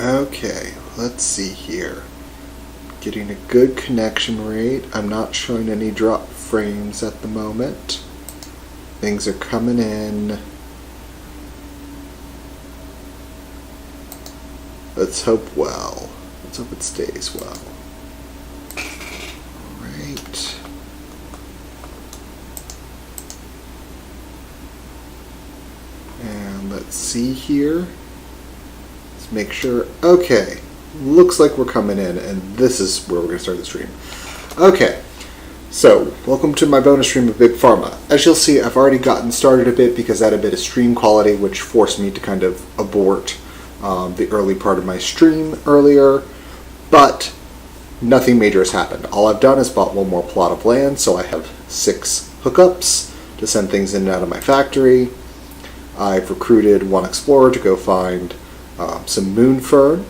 Okay, let's see here. Getting a good connection rate. I'm not showing any drop frames at the moment. Things are coming in. Let's hope well. Let's hope it stays well. Alright. And let's see here. Let's make sure. Okay. Looks like we're coming in, and this is where we're going to start the stream. Okay. So, welcome to my bonus stream of Big Pharma. As you'll see, I've already gotten started a bit because I had a bit of stream quality, which forced me to kind of abort the early part of my stream earlier, but nothing major has happened. All I've done is bought one more plot of land, so I have 6 hookups to send things in and out of my factory. I've recruited one explorer to go find some moon fern,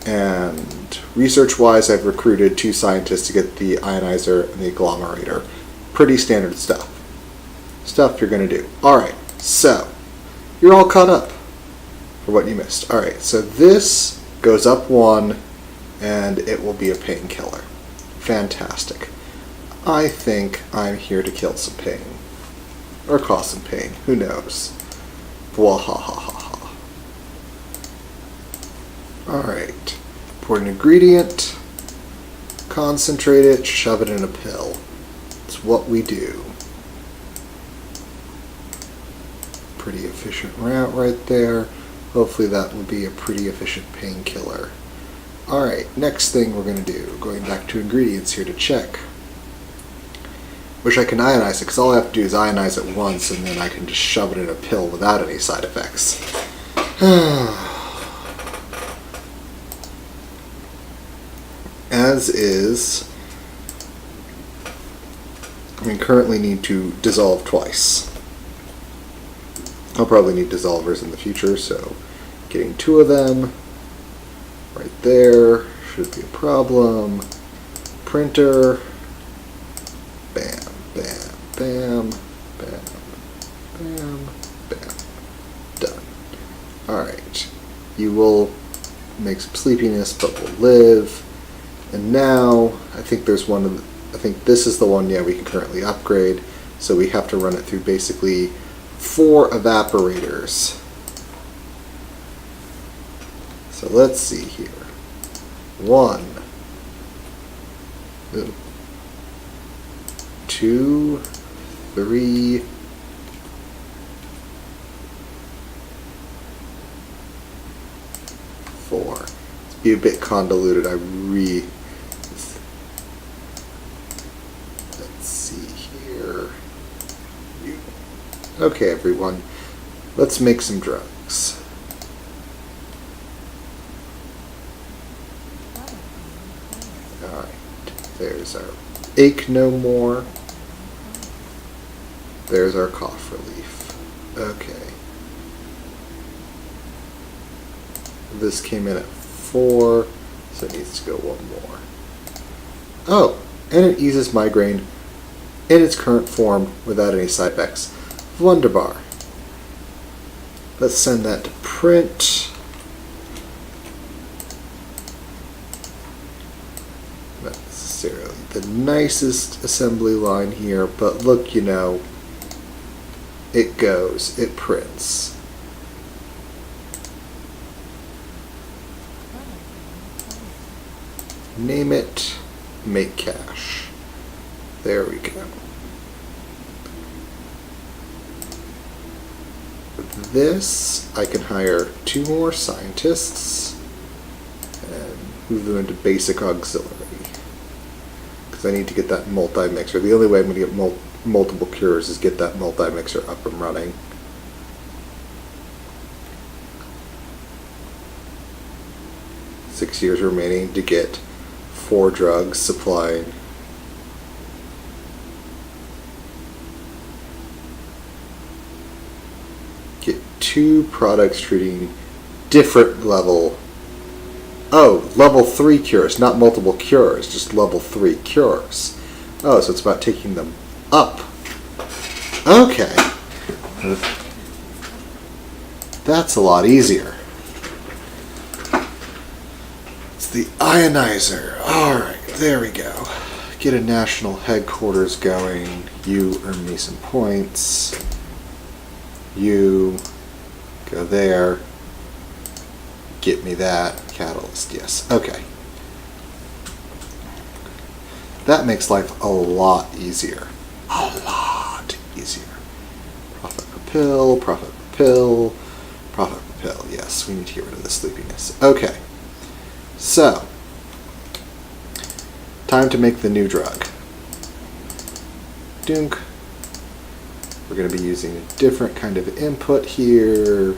and research-wise I've recruited 2 scientists to get the ionizer and the agglomerator. Pretty standard stuff. Stuff you're going to do. Alright, so you're all caught up for what you missed. Alright, so this goes up 1 and it will be a painkiller. Fantastic. I think I'm here to kill some pain. Or cause some pain. Who knows? Wahahaha. Alright. Pour an ingredient. Concentrate it. Shove it in a pill. It's what we do. Pretty efficient route right there. Hopefully that will be a pretty efficient painkiller. Alright, next thing we're going to do. Going back to ingredients here to check. Wish I can ionize it, because all I have to do is ionize it once and then I can just shove it in a pill without any side effects. As is, we currently need to dissolve twice. I'll probably need dissolvers in the future, so getting 2 of them right there should be a problem. Printer. Bam, bam, bam, bam, bam, bam. Done. Alright. You will make some sleepiness, but will live. And now, I think there's one of the, I think this is the one, yeah, we can currently upgrade. So we have to run it through basically 4 evaporators. So let's see here. 1, 2, 3, 4. Let's be a bit convoluted. Let's see here. Okay, everyone. Let's make some drugs. Alright. There's our ache no more. There's our cough relief. Okay. This came in at 4, so it needs to go 1 more. Oh, and it eases migraine in its current form without any side effects. Wunderbar. Let's send that to print. Not necessarily the nicest assembly line here, but look, you know, it goes, it prints. Name it, make cash. There we go. With this, I can hire 2 more scientists and move them into basic auxiliary. Because I need to get that multi-mixer. The only way I'm going to get multiple cures is get that multi-mixer up and running. Six years remaining to get 4 drugs supplying. Get 2 products treating different level. Oh, level 3 cures, not multiple cures, just level 3 cures. Oh, so it's about taking them up. Okay. That's a lot easier. the ionizer. Alright, there we go. Get a national headquarters going. You earn me some points. You go there. Get me that. Catalyst, yes. Okay. That makes life a lot easier. A lot easier. Profit per pill, profit per pill, profit per pill. Yes, we need to get rid of the sleepiness. Okay. So, time to make the new drug. Dunk. We're going to be using a different kind of input here.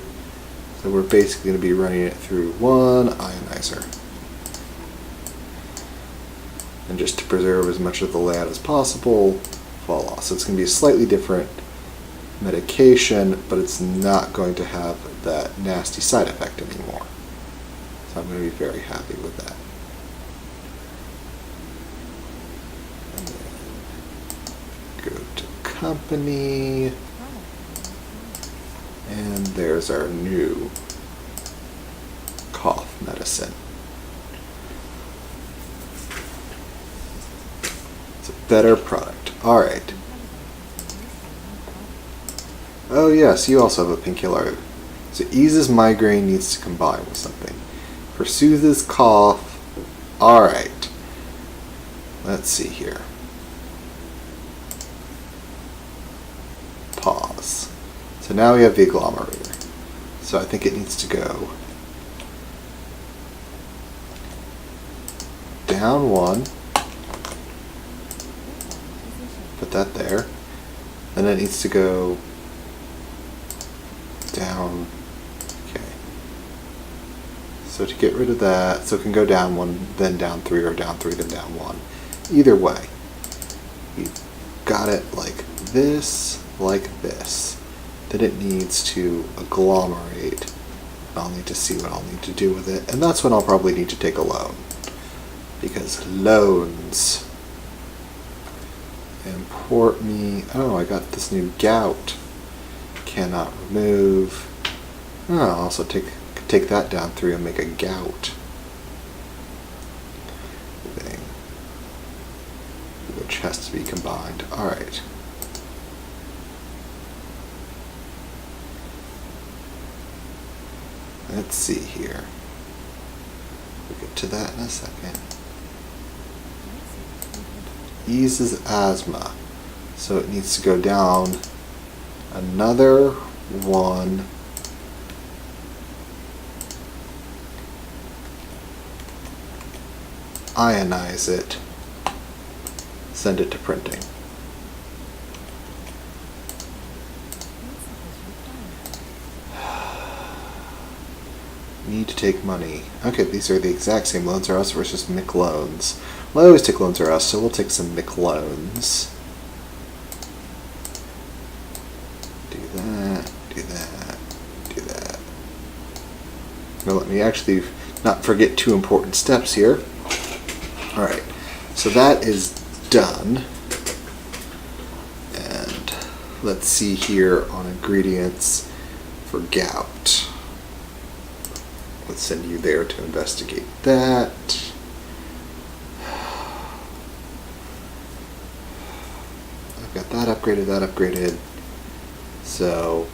So we're basically going to be running it through one ionizer. And just to preserve as much of the layout as possible, voila. So it's going to be a slightly different medication, but it's not going to have that nasty side effect anymore. So I'm going to be very happy with that. And then go to company. And there's our new cough medicine. It's a better product. Alright. Oh yes, you also have a painkiller. So eases migraine needs to combine with something. For soothes cough. Alright. Let's see here. Pause. So now we have the agglomerator. So I think it needs to go down one. Put that there. And then it needs to go down. Okay. So to get rid of that, so it can go down one, then down three, or down three, then down one. Either way, we've got it like this, like this. That it needs to agglomerate. I'll need to see what I'll need to do with it, and that's when I'll probably need to take a loan. Because loans. Import me. Oh, I got this new gout. Cannot remove. Oh, I'll also take that down through and make a gout thing, which has to be combined. Alright. Let's see here. We'll get to that in a second. Eases asthma. So it needs to go down another one. Ionize it. Send it to printing. Need to take money. Okay, these are the exact same loans are us versus Mick loans. Well, I always take loans are us, so we'll take some Mick loans. Do that, do that, do that. Now let me actually not forget two important steps here. Alright, so that is done. And let's see here on ingredients for gout. Let's send you there to investigate that. I've got that upgraded. So,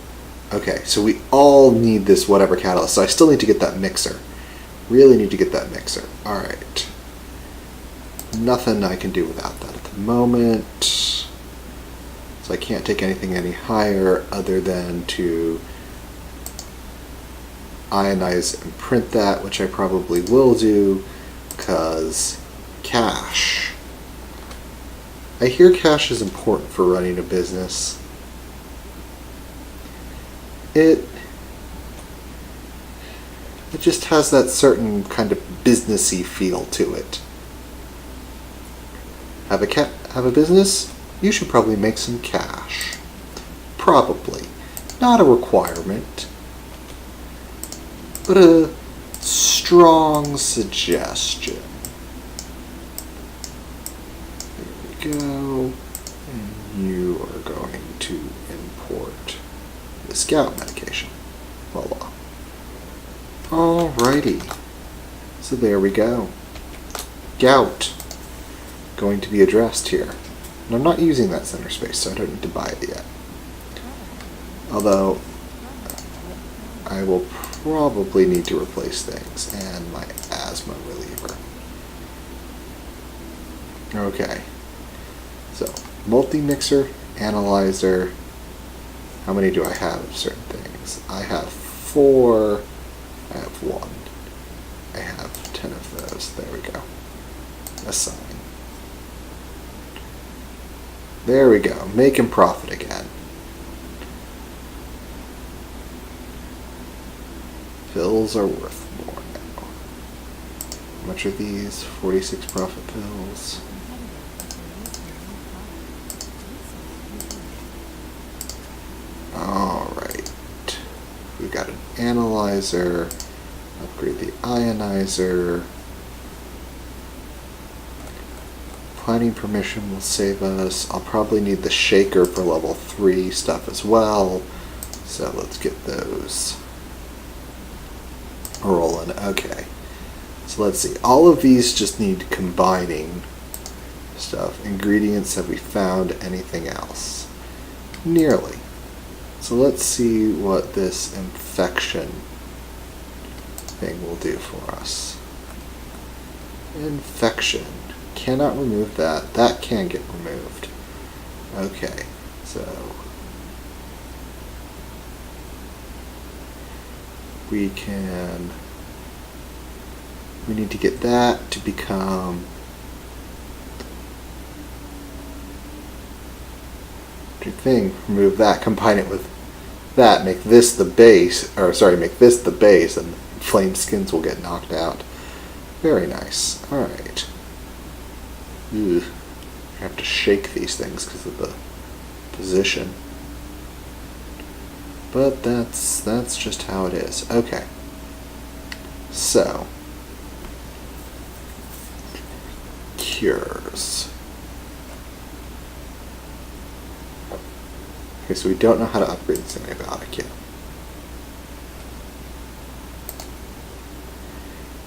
okay, so we all need this whatever catalyst. So I still need to get that mixer. Really need to get that mixer. Alright. Nothing I can do without that at the moment. So I can't take anything any higher other than to ionize and print that, which I probably will do, because cash. I hear cash is important for running a business. It just has that certain kind of businessy feel to it. Have a business? You should probably make some cash. Probably. Not a requirement, but a strong suggestion. There we go. And you are going to import this gout medication. Voila. Alrighty. So there we go. Gout. Going to be addressed here. And I'm not using that center space, so I don't need to buy it yet. Although, I will probably need to replace things, and my asthma reliever. Okay. So, multi-mixer, analyzer. How many do I have of certain things? I have 4. I have 1. I have 10 of those. There we go. Assign. There we go. Making profit again. Pills are worth more now. How much are these? 46 profit pills. Alright. We got an analyzer. Upgrade the ionizer. Planning permission will save us. I'll probably need the shaker for level 3 stuff as well. So let's get those rolling. Okay. So let's see. All of these just need combining stuff. Ingredients, have we found anything else? Nearly. So let's see what this infection thing will do for us. Infection. Cannot remove that. That can get removed. Okay, so we need to get that to become thing. Remove that, combine it with that, make this the base, or sorry, make this the base, and flame skins will get knocked out. Very nice. Alright. I have to shake these things because of the position. But that's just how it is. Okay. So, cures. Okay, so we don't know how to upgrade this antibiotic yet.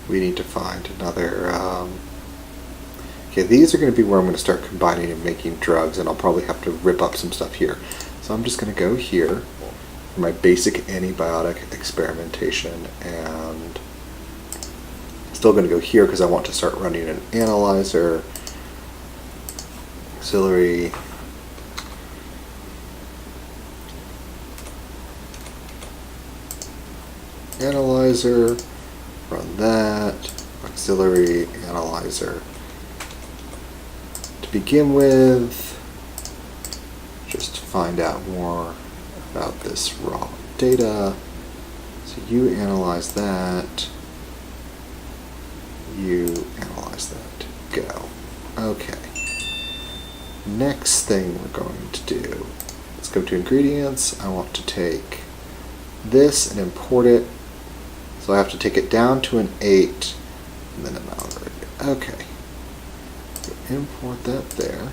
We need to find another. Okay, these are going to be where I'm going to start combining and making drugs, and I'll probably have to rip up some stuff here. So I'm just going to go here for my basic antibiotic experimentation, and still going to go here because I want to start running an analyzer, auxiliary, analyzer, run that, auxiliary, analyzer. To begin with, just find out more about this raw data. So you analyze that, you analyze that, go. Okay. Next thing we're going to do, let's go to ingredients. I want to take this and import it. So I have to take it down to an 8 and then amalgamate it. Okay. So import that there.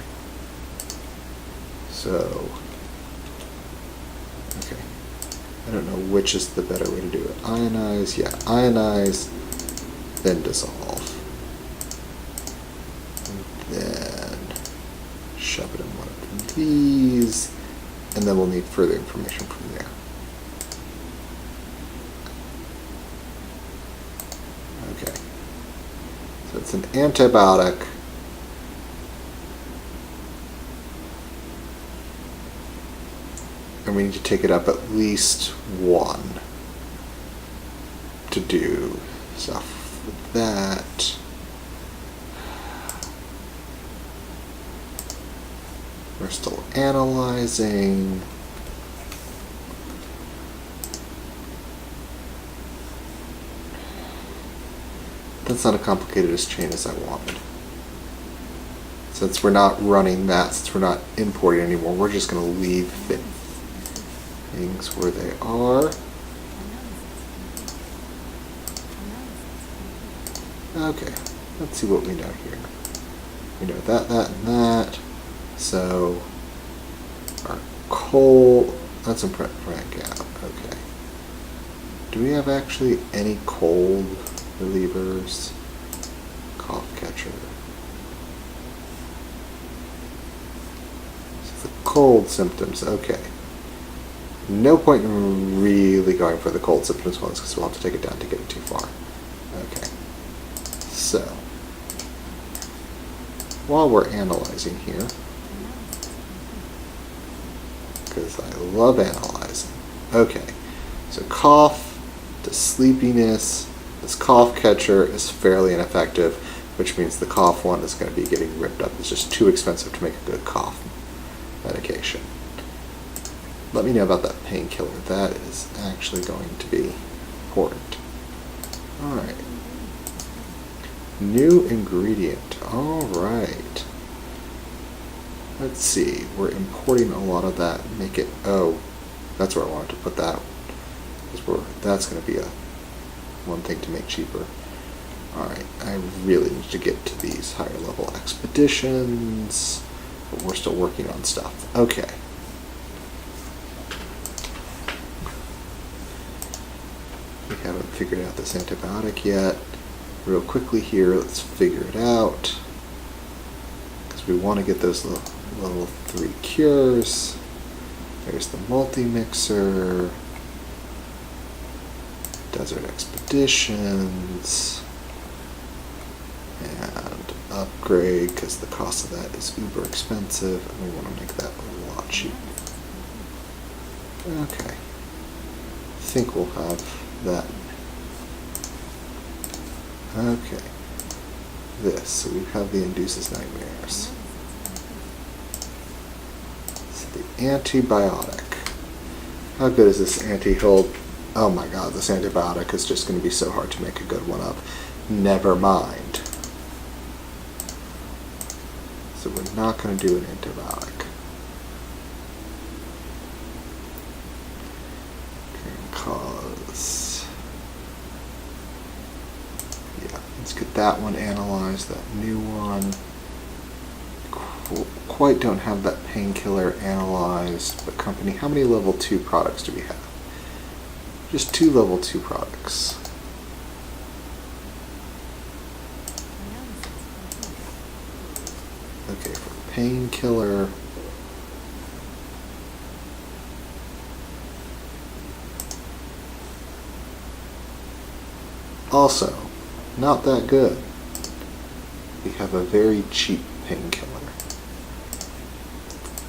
So, okay. I don't know which is the better way to do it. Ionize, yeah, ionize, then dissolve. And then shove it in one of these, and then we'll need further information from there. Okay. So it's an antibiotic. And we need to take it up at least 1 to do stuff with that. We're still analyzing. That's not as complicated a chain as I wanted. Since we're not running that, since we're not importing anymore, we're just going to leave things where they are. Okay, let's see what we know here. We know that, and that. So, our coal, that's a print gap. Okay. Do we have actually any cold relievers? cough catcher. So the cold symptoms, okay. No point in really going for the cold symptoms ones because we'll have to take it down to get it too far. Okay. So, while we're analyzing here, because I love analyzing. Okay, so cough to sleepiness. This cough catcher is fairly ineffective, which means the cough one is going to be getting ripped up. It's just too expensive to make a good cough medication. Let me know about that painkiller. That is actually going to be important. Alright. New ingredient. Alright. Let's see. We're importing a lot of that. Make it... Oh, that's where I wanted to put that. That's going to be one thing to make cheaper. Alright. I really need to get to these higher level expeditions. But we're still working on stuff. Okay. We haven't figured out this antibiotic yet. Real quickly here, let's figure it out. Because we want to get those level 3 cures. There's the multi-mixer. Desert expeditions. And upgrade, because the cost of that is uber expensive. And we want to make that a lot cheaper. Okay. I think we'll have that. Okay. This. So we have the induces nightmares. So the antibiotic. How good is this anti-hold? Oh my god, this antibiotic is just going to be so hard to make a good one up. Never mind. So we're not going to do an antibiotic. Cause... Yeah, let's get that one analyzed, that new one. Quite don't have that painkiller analyzed, but company, how many level 2 products do we have? Just 2 level 2 products. Okay, for painkiller. Also, not that good. We have a very cheap painkiller.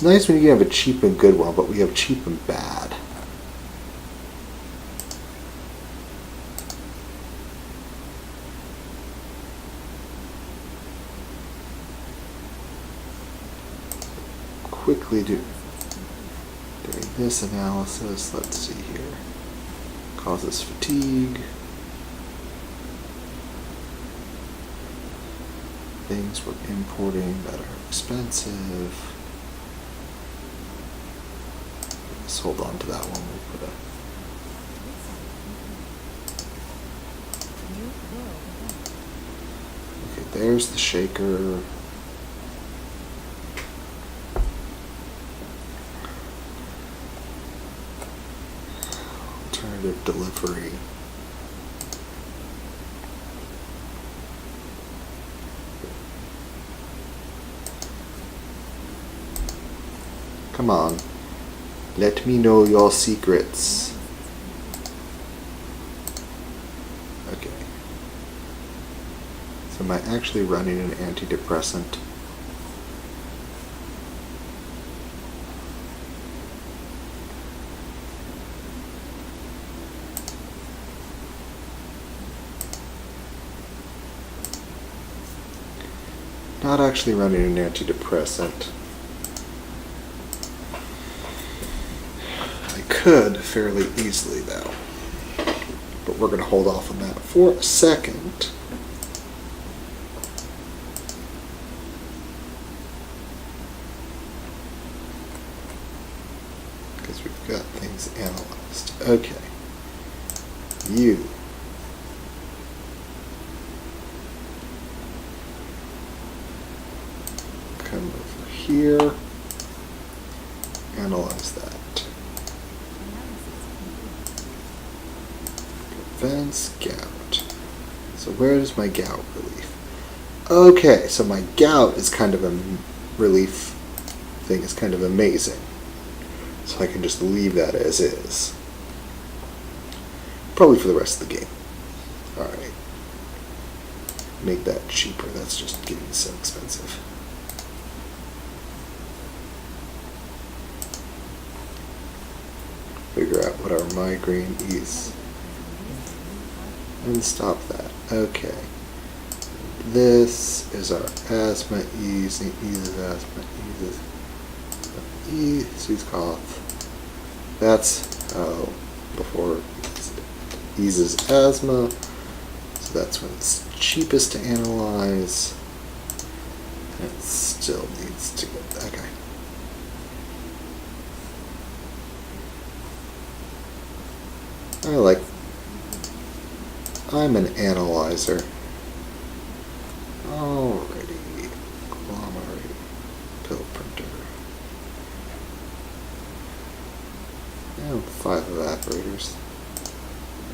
Nice when you have a cheap and good one, but we have cheap and bad. Quickly doing this analysis. Let's see here. Causes fatigue. Things we're importing that are expensive. Let's hold on to that one. We'll put a... Okay, there's the shaker. Alternative delivery. Come on. Let me know your secrets. Okay. So am I actually running an antidepressant? Not actually running an antidepressant. Could fairly easily though, but we're going to hold off on that for a second. Because we've got things analyzed. Okay. You. Come over here. Analyze that. Advanced gout. So where is my gout relief? Okay, so my gout is kind of a relief thing, is kind of amazing. So I can just leave that as is. Probably for the rest of the game. Alright. Make that cheaper, that's just getting so expensive. Figure out what our migraine is. And stop that. Okay. This is our asthma ease. Eases asthma, soothes cough. That's how before eases asthma. So that's when it's cheapest to analyze. And it still needs to get, okay. I'm an analyzer. Alrighty. Agglomerate. Pill printer. And 5 evaporators.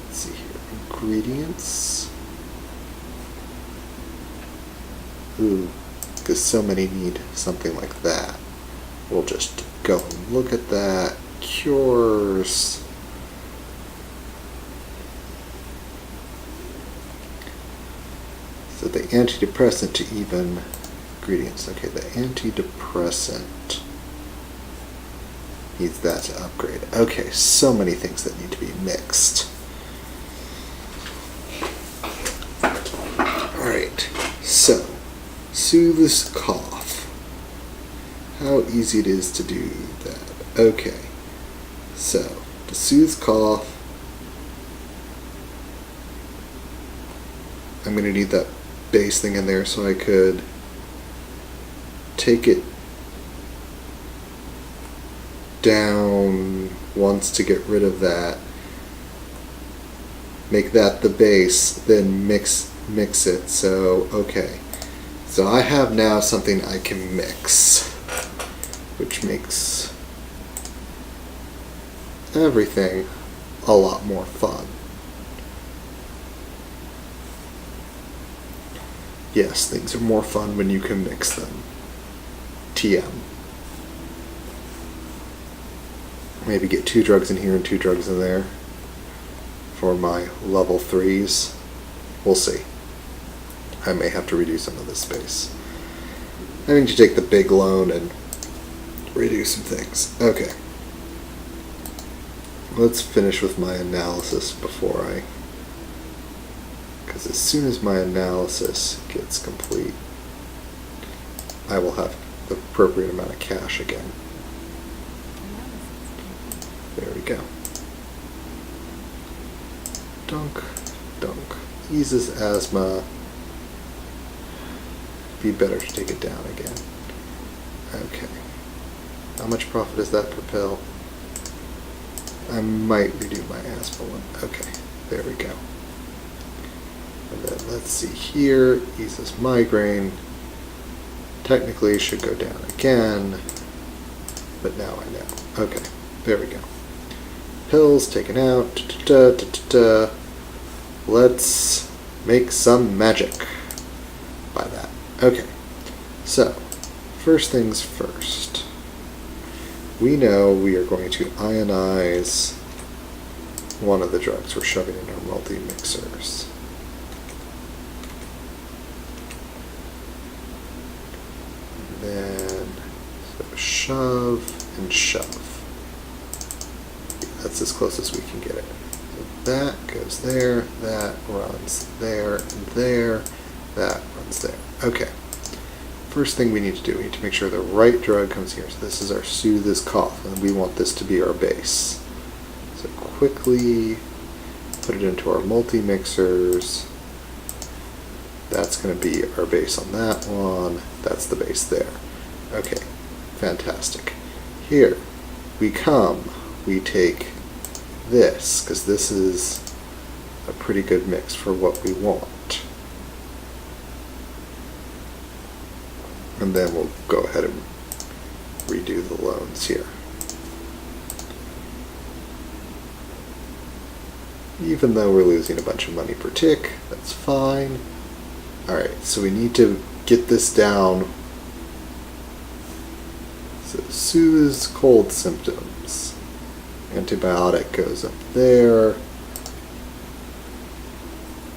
Let's see here. Ingredients. Ooh, because so many need something like that. We'll just go and look at that. Cures. So the antidepressant to even ingredients. Okay, the antidepressant needs that to upgrade. Okay, so many things that need to be mixed. Alright, so soothes cough. How easy it is to do that. Okay, so to soothe cough, I'm going to need that base thing in there, so I could take it down once to get rid of that, make that the base, then mix it. So okay, so I have now something I can mix, which makes everything a lot more fun. Yes, things are more fun when you can mix them. TM. Maybe get 2 drugs in here and 2 drugs in there for my level 3s. We'll see. I may have to redo some of this space. I need to take the big loan and redo some things. Okay. Let's finish with my analysis before I... Because as soon as my analysis gets complete, I will have the appropriate amount of cash again. There we go. Dunk, dunk. Eases asthma. Be better to take it down again. Okay. How much profit is that per pill? I might redo my asthma one. Okay, there we go. And then let's see here, eases migraine. Technically should go down again, but now I know. Okay, there we go. Pills taken out. Let's make some magic by that. Okay, so first things first. We know we are going to ionize one of the drugs we're shoving in our multi-mixers. Then so shove and shove. That's as close as we can get it. So that goes there, that runs there, and there, that runs there. Okay. First thing we need to do, we need to make sure the right drug comes here. So this is our soothes cough, and we want this to be our base. So quickly put it into our multi-mixers. That's going to be our base on that one. That's the base there. Okay, fantastic. Here we come, we take this, because this is a pretty good mix for what we want. And then we'll go ahead and redo the loans here. Even though we're losing a bunch of money per tick, that's fine. Alright, so we need to get this down. So soothes cold symptoms. Antibiotic goes up there.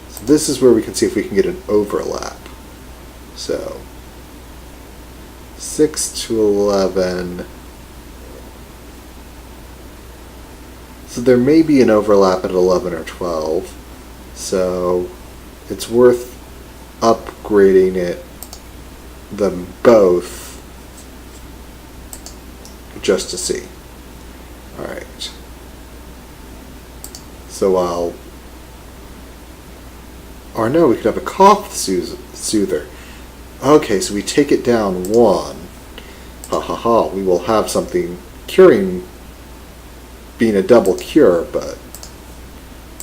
So this is where we can see if we can get an overlap. So 6 to 11. So there may be an overlap at 11 or 12. So it's worth upgrading them both just to see. Alright. So or no, we could have a cough soother. Okay, so we take it down 1. Ha ha ha, we will have something curing, being a double cure, but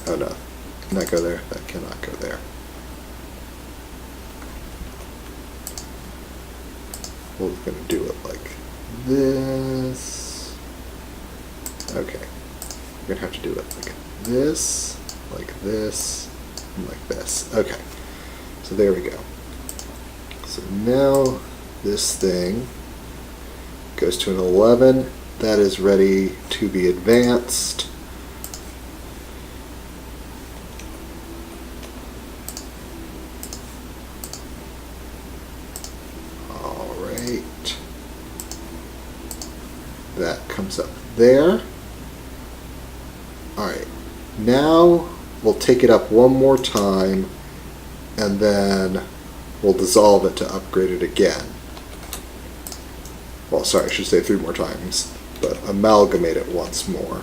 oh no. Can that go there? That cannot go there. We're going to do it like this. Okay. We're going to have to do it like this, and like this. Okay. So there we go. So now this thing goes to an 11. That is ready to be advanced. Alright. That comes up there. Alright. Now we'll take it up one more time and then we'll dissolve it to upgrade it again. Well, sorry, I should say 3 more times, but amalgamate it once more.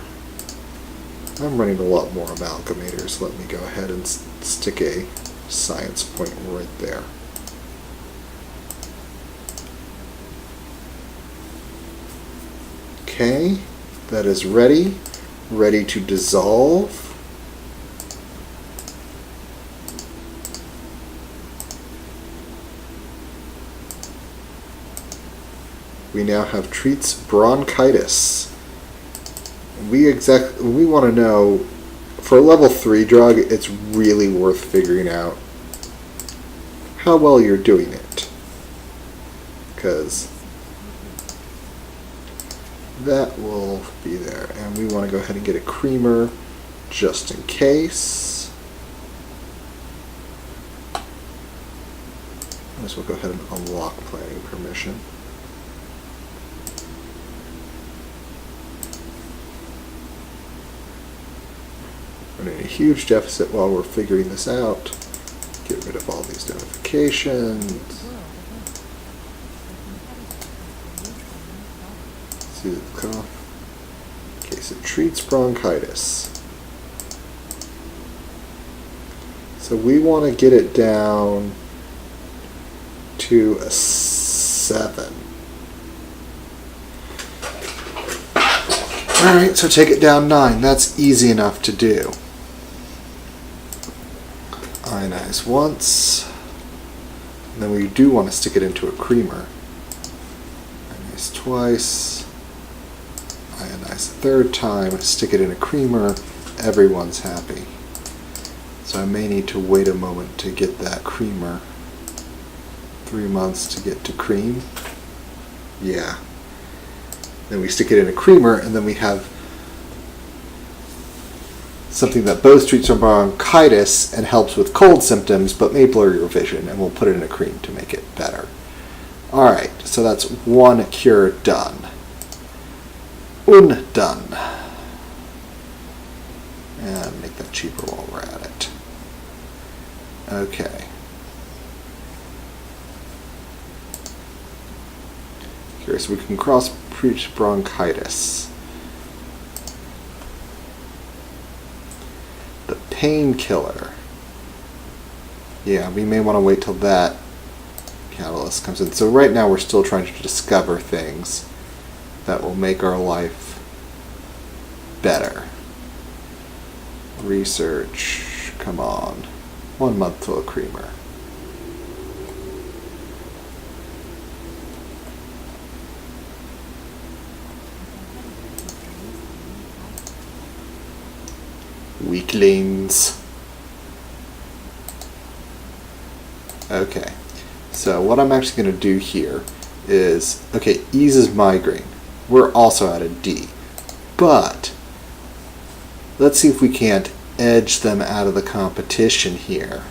I'm running a lot more amalgamators. Let me go ahead and stick a science point right there. Okay, that is ready to dissolve. We now have treats bronchitis. We want to know, for a level 3 drug, it's really worth figuring out how well you're doing it. Because that will be there. And we want to go ahead and get a creamer just in case. Might as well go ahead and unlock planning permission. Running a huge deficit while we're figuring this out. Get rid of all these notifications. See the cough. Okay, so treats bronchitis. So we want to get it down to a 7. Alright, so take it down 9. That's easy enough to do. Ionize once. And then we do want to stick it into a creamer. Ionize twice. Ionize a 3rd time. Stick it in a creamer. Everyone's happy. So I may need to wait a moment to get that creamer. 3 months to get to cream. Yeah. Then we stick it in a creamer, and then we have something that both treats bronchitis and helps with cold symptoms, but may blur your vision, and we'll put it in a cream to make it better. Alright, so that's 1 cure done. Done. And make that cheaper while we're at it. Okay. Here, so we can cross-treat bronchitis. The painkiller. Yeah, we may want to wait till that catalyst comes in. So right now we're still trying to discover things that will make our life better. Research, come on. 1 month till a creamer. Weaklings. Okay, so what I'm actually going to do here is, okay, eases migraine. We're also at a D, but let's see if we can't edge them out of the competition here.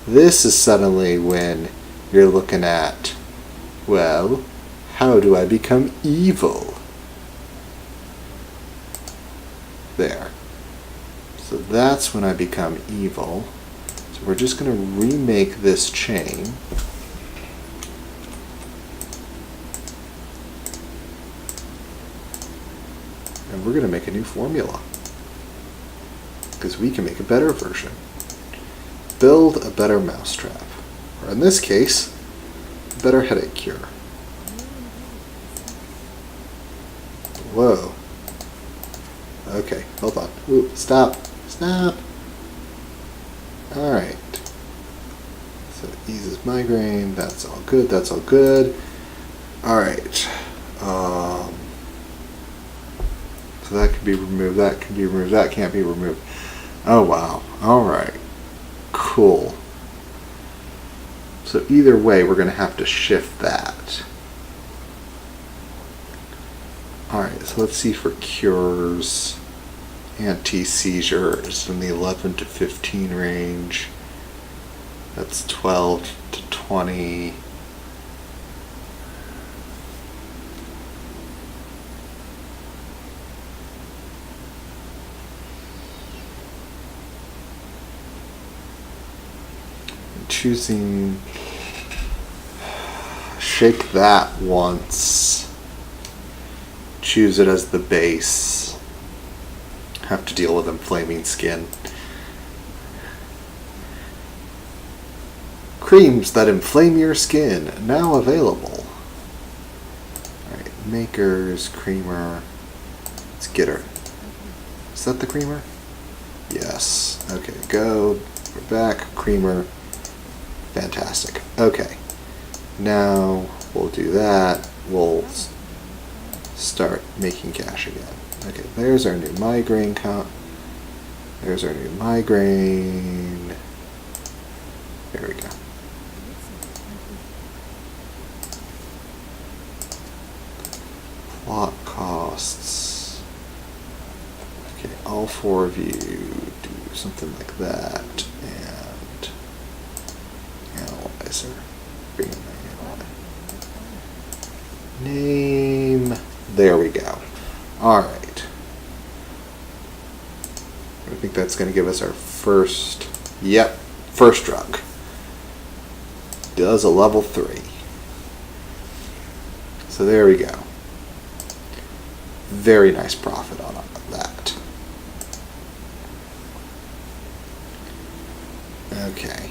This is suddenly when you're looking at, well, how do I become evil? There. So that's when I become evil. So we're just going to remake this chain. And we're going to make a new formula. Because we can make a better version. Build a better mousetrap. Or in this case, a better headache cure. Whoa. Okay, hold on. Ooh, stop. Stop. Alright. So it eases migraine. That's all good. That's all good. Alright. So that can be removed. That can be removed. That can't be removed. Oh, wow. Alright. Cool. So either way, we're going to have to shift that. Alright, so let's see for cures. Anti-seizures in the 11 to 15 range. That's 12 to 20. I'm choosing... Shake that once. Choose it as the base. Have to deal with inflaming skin. Creams that inflame your skin, now available. Alright, makers, creamer. Let's get her. Is that the creamer? Yes. Okay, go. We're back. Creamer. Fantastic. Okay. Now we'll do that. We'll start making cash again. Okay, there's our new migraine count. There's our new migraine. There we go. Plot costs. Okay, all four of you do something like that. And analyzer. Bring in my analyzer. Name. There we go. Alright. I think that's going to give us our first, first drug. Does a level 3. So there we go. Very nice profit on that. Okay.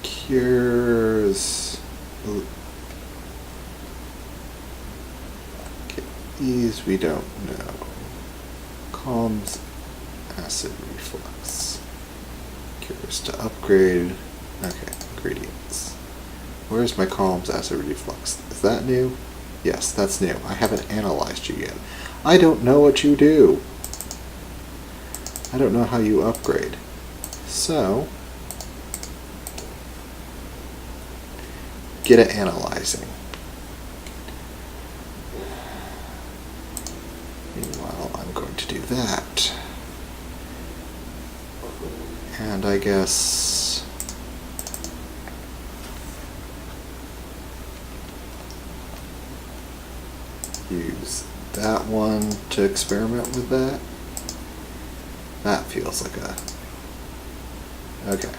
Cures. These we don't know. Calms acid reflux. Cures to upgrade. Okay, ingredients. Where's my calms acid reflux? Is that new? Yes, that's new. I haven't analyzed you yet. I don't know what you do. I don't know how you upgrade. So, get it analyzing. Meanwhile, I'm going to do that. And I guess use that one to experiment with that. That feels like a... Okay.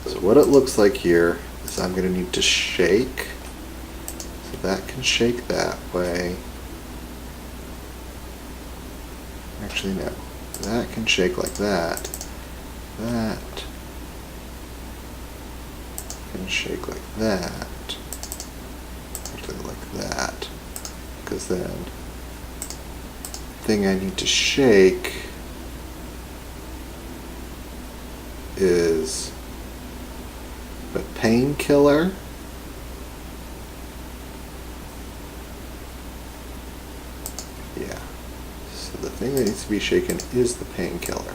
So what it looks like here is I'm going to need to shake. So that can shake that way. Actually, no. That can shake like that. That can shake like that. Actually, like that. Because then the thing I need to shake is the painkiller. Yeah. So the thing that needs to be shaken is the painkiller.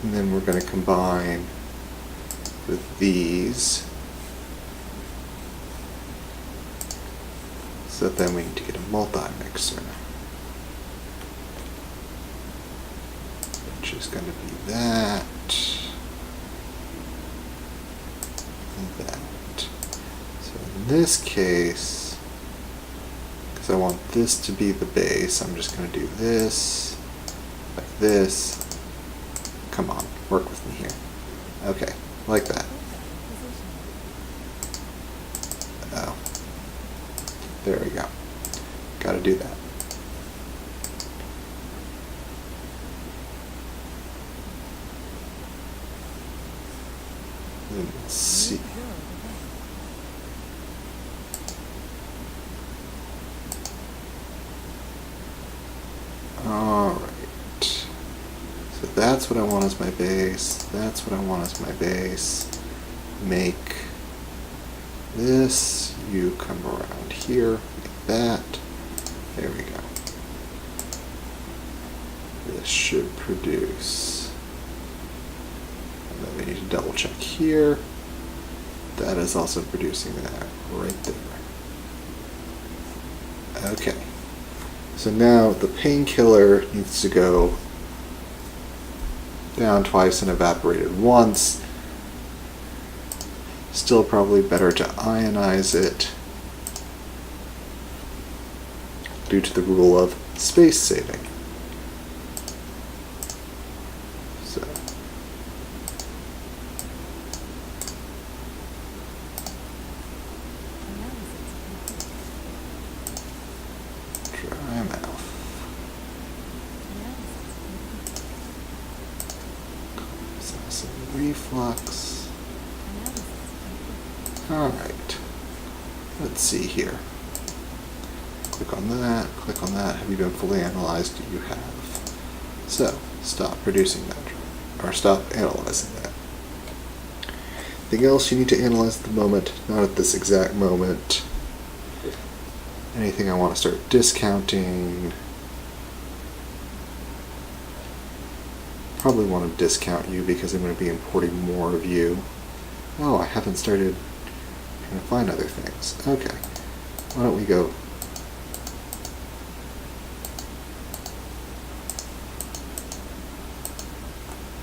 And then we're going to combine with these. So then we need to get a multi-mixer, which is going to be that and that. So in this case, because I want this to be the base, I'm just going to do this, like this. Come on, work with me here. Okay, like that. Oh. There we go. Gotta do that. Let's see. Alright. So that's what I want as my base. That's what I want as my base. Make this. You come around here. Like that. There we go. This should produce. And then we need to double check here. That is also producing that right there. Okay. So now the painkiller needs to go down twice and evaporated once. Still probably better to ionize it due to the rule of space saving. So dry mouth. Some reflux. Alright, let's see here. Click on that, click on that. Have you been fully analyzed? You have. So, stop producing that, or stop analyzing that. Anything else you need to analyze at the moment? Not at this exact moment. Anything I want to start discounting? Probably want to discount you because I'm going to be importing more of you. Oh, I haven't started trying to find other things. Okay, why don't we go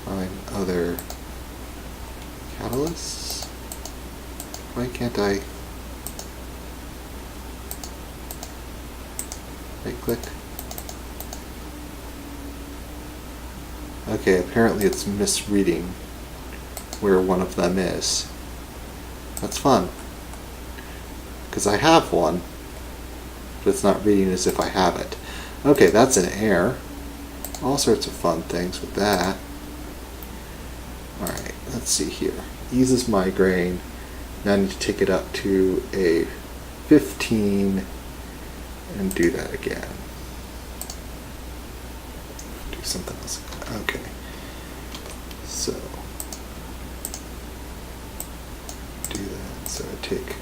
find other catalysts? Why can't I right click? Okay, apparently it's misreading where one of them is. That's fun. Because I have one, but it's not reading as if I have it. Okay, that's an error. All sorts of fun things with that. Alright, let's see here. Eases migraine. Now I need to take it up to a 15 and do that again. Do something else. Okay. So, do that. So I take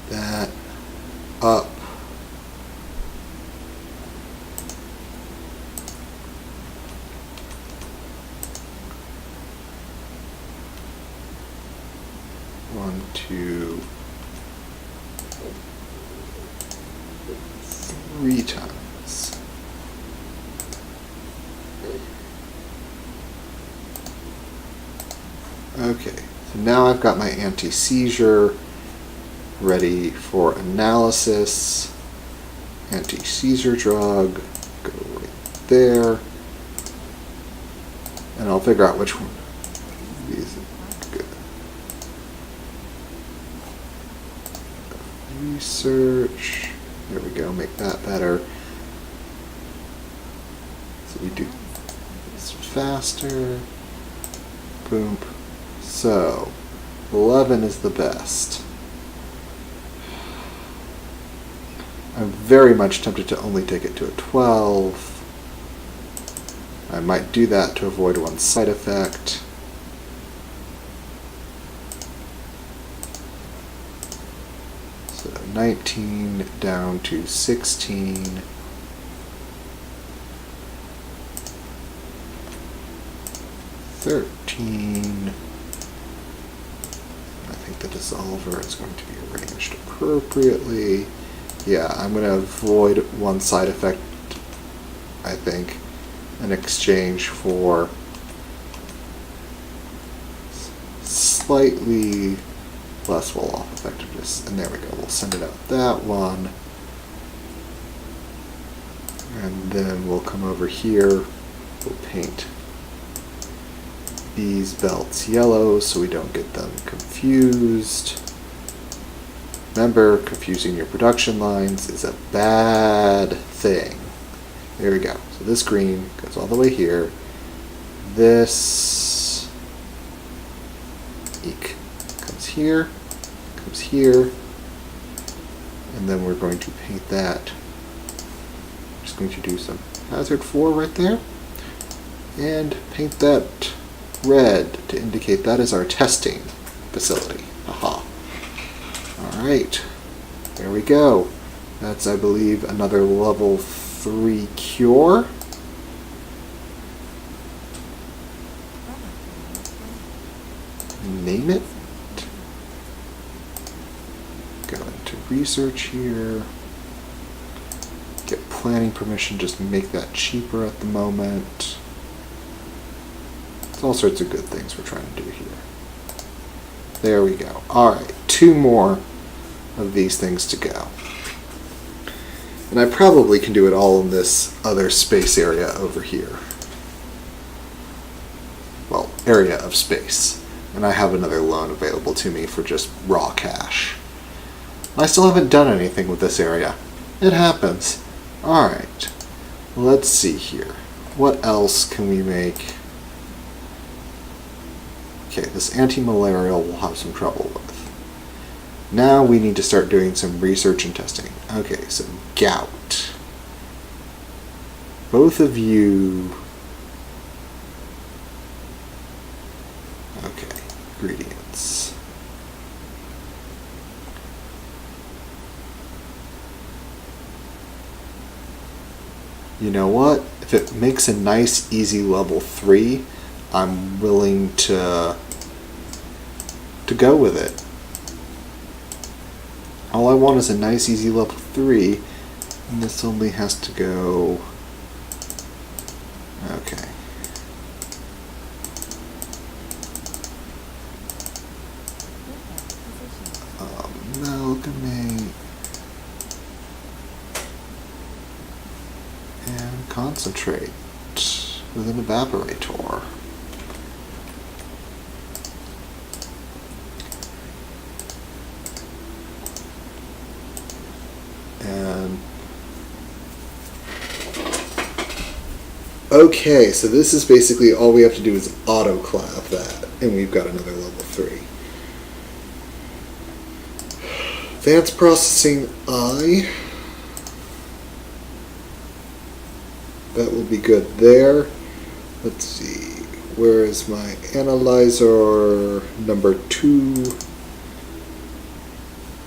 that up. One, two, 3 times. Okay, so now I've got my anti-seizure ready for analysis. Anti-seizure drug, go right there. And I'll figure out which one of these is good. Research, there we go, make that better. So we do this faster. Boom. So, 11 is the best. I'm very much tempted to only take it to a 12. I might do that to avoid one side effect. So 19 down to 16. 13. I think the dissolver is going to be arranged appropriately. Yeah, I'm going to avoid one side effect, I think, in exchange for slightly less wall-off effectiveness. And there we go. We'll send it out that one. And then we'll come over here. We'll paint these belts yellow so we don't get them confused. Remember, confusing your production lines is a bad thing. There we go. So this green goes all the way here. This eek comes here, and then we're going to paint that. Just going to do some hazard 4 right there, and paint that red to indicate that is our testing facility. Aha. Alright, there we go. That's, I believe, another level 3 cure. Name it. Go into research here. Get planning permission just to make that cheaper at the moment. It's all sorts of good things we're trying to do here. There we go. Alright, 2 more of these things to go. And I probably can do it all in this other space area over here. Well, area of space. And I have another loan available to me for just raw cash. I still haven't done anything with this area. It happens. Alright. Let's see here. What else can we make? Okay, this anti-malarial we'll have some trouble with. Now we need to start doing some research and testing. Okay, so gout. Both of you... Okay, ingredients. You know what? If it makes a nice, easy level 3, I'm willing to go with it. All I want is a nice, easy level 3, and this only has to go... Okay. Amalgamate and concentrate with an evaporator. And okay, so this is basically all we have to do is autoclave that, and we've got another level 3. Advanced processing I. That will be good there. Let's see, where is my analyzer number 2?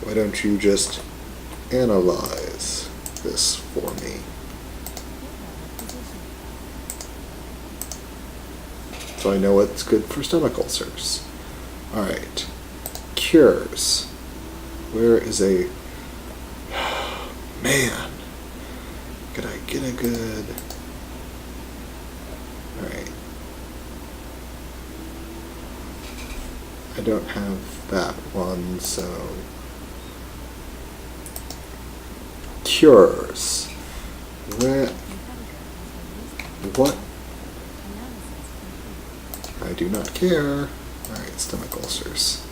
Why don't you just analyze this for me? So I know what's good for stomach ulcers. Alright, cures. Where is a... Man, could I get a good... Alright. I don't have that one, so... Cures. Where... What? I do not care. Alright, stomach ulcers.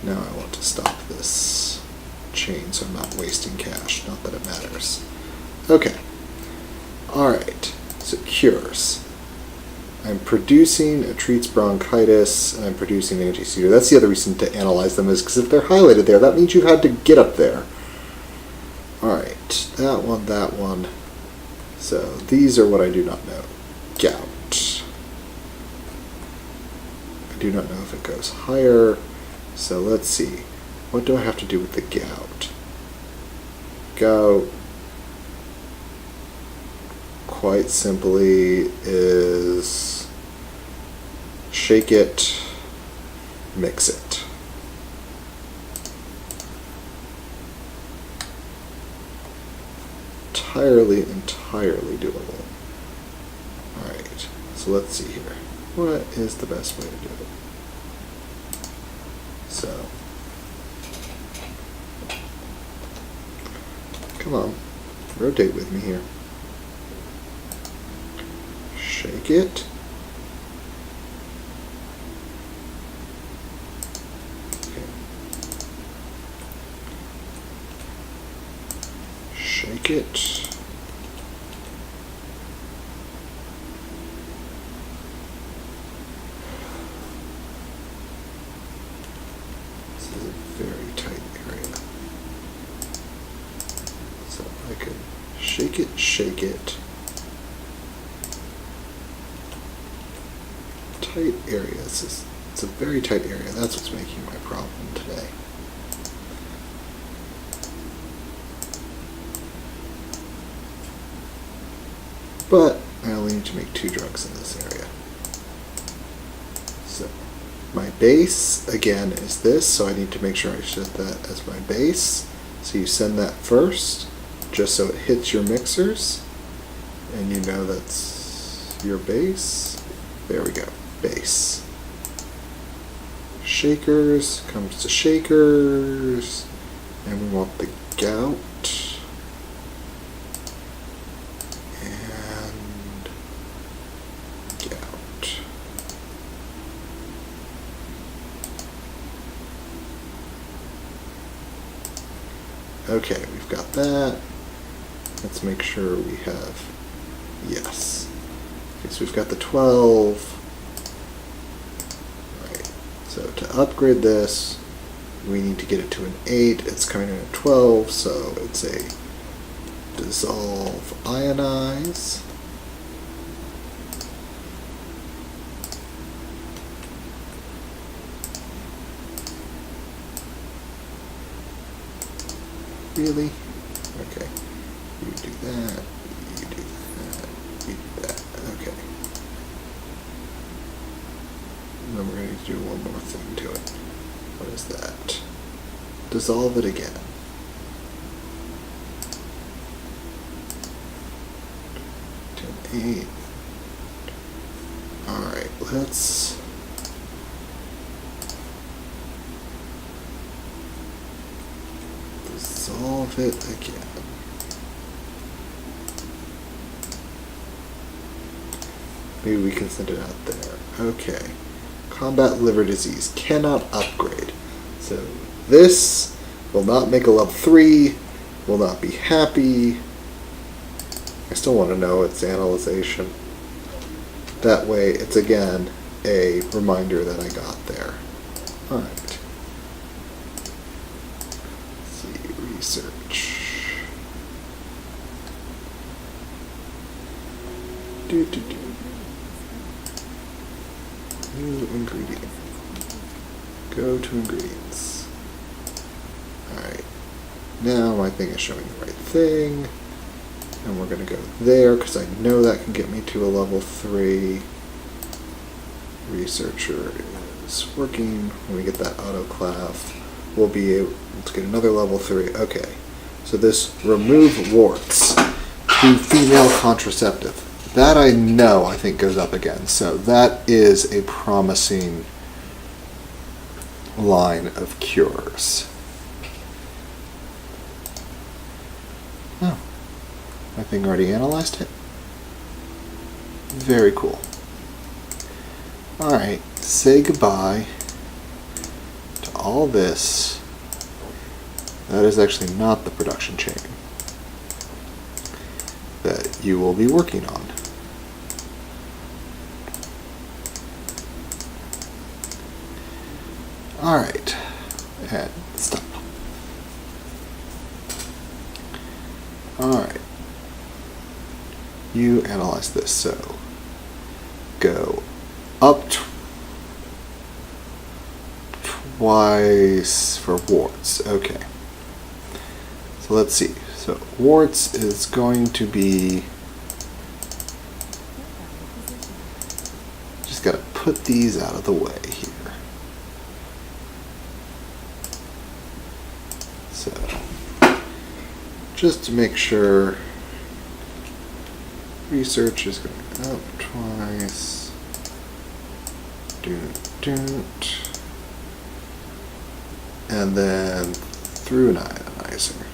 Now I want to stop this chain so I'm not wasting cash. Not that it matters. Okay. Alright. So cures. I'm producing a treats bronchitis, and I'm producing anti-cedar. That's the other reason to analyze them, is because if they're highlighted there, that means you've had to get up there. Alright. That one, that one. So these are what I do not know. Gout. I do not know if it goes higher. So let's see. what do I have to do with the gout? Gout, quite simply, is shake it, mix it. Entirely doable. Alright, so let's see here. What is the best way to do it? So, come on, rotate with me here. Shake it. Okay. Shake it. Shake it. Tight areas. It's a very tight area. That's what's making my problem today. But I only need to make 2 drugs in this area. So my base, again, is this, so I need to make sure I set that as my base. So you send that first, just so it hits your mixers, and you know that's your base. There we go, base. Shakers, comes to shakers, and we want the gout. And gout. Okay, we've got that. Let's make sure we have, yes. Okay, so we've got the 12. Right, so to upgrade this, we need to get it to an 8. It's coming in at 12, so it's a dissolve ionize. Really? Okay. You do that, you do that, you do that. Okay. And then we're going to do one more thing to it. What is that? Dissolve it again. To an 8. Alright, let's dissolve it again. Maybe we can send it out there. Okay. Combat liver disease. Cannot upgrade. So this will not make a level 3. Will not be happy. I still want to know its analyzation. That way it's again a reminder that I got there. Alright. Let's see. Research. New ingredient. Go to ingredients. Alright. Now my thing is showing the right thing. And we're going to go there because I know that can get me to a level 3. Researcher is working. When we get that autoclave, we'll be able to get another level 3. Okay. So this remove warts to female contraceptive. That I know I think goes up again. So that is a promising line of cures. Oh, my thing already analyzed it. Very cool. Alright, say goodbye to all this. That is actually not the production chain that you will be working on. Alright, and stop. Alright, you analyze this, so go up twice for warts. Okay. So let's see. So warts is going to be, just got to put these out of the way here. So just to make sure, research is going up twice. And then through an ionizer.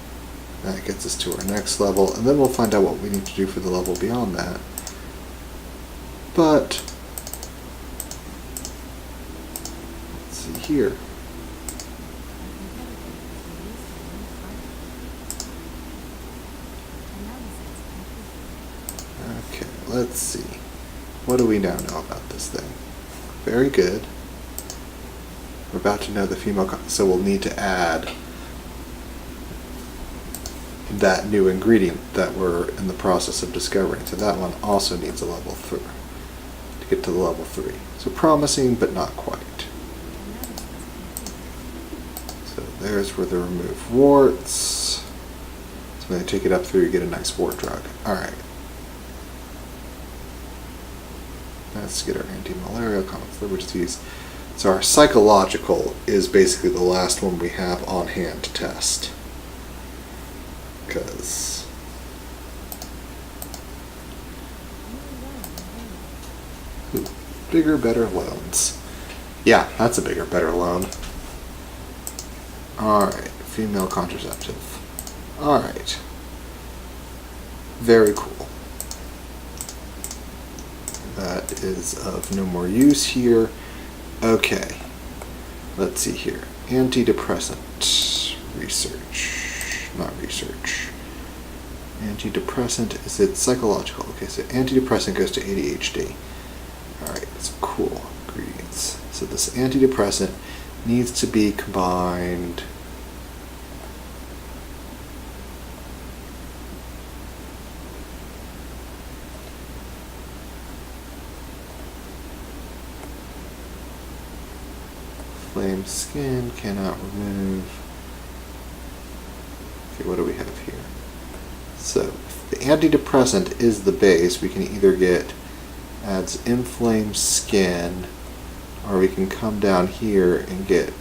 That gets us to our next level, and then we'll find out what we need to do for the level beyond that. But let's see here. Okay, let's see. What do we now know about this thing? Very good. We're about to know the female, so we'll need to add that new ingredient that we're in the process of discovering. So that one also needs a level 3 to get to the level 3. So promising, but not quite. So there's where they remove warts. So when they take it up through, you get a nice wart drug. Alright. Let's get our anti-malarial, common liver disease. So our psychological is basically the last one we have on hand to test. Because bigger, better loans. Yeah, that's a bigger, better loan. Alright, female contraceptive. Alright. Very cool. That is of no more use here. Okay. Let's see here. Antidepressant research. Not research. Antidepressant, is it psychological? Okay, so antidepressant goes to ADHD. Alright, that's cool. Ingredients. So this antidepressant needs to be combined flame skin, cannot remove. Okay, what do we have here? So, if the antidepressant is the base, we can either get adds inflamed skin, or we can come down here and get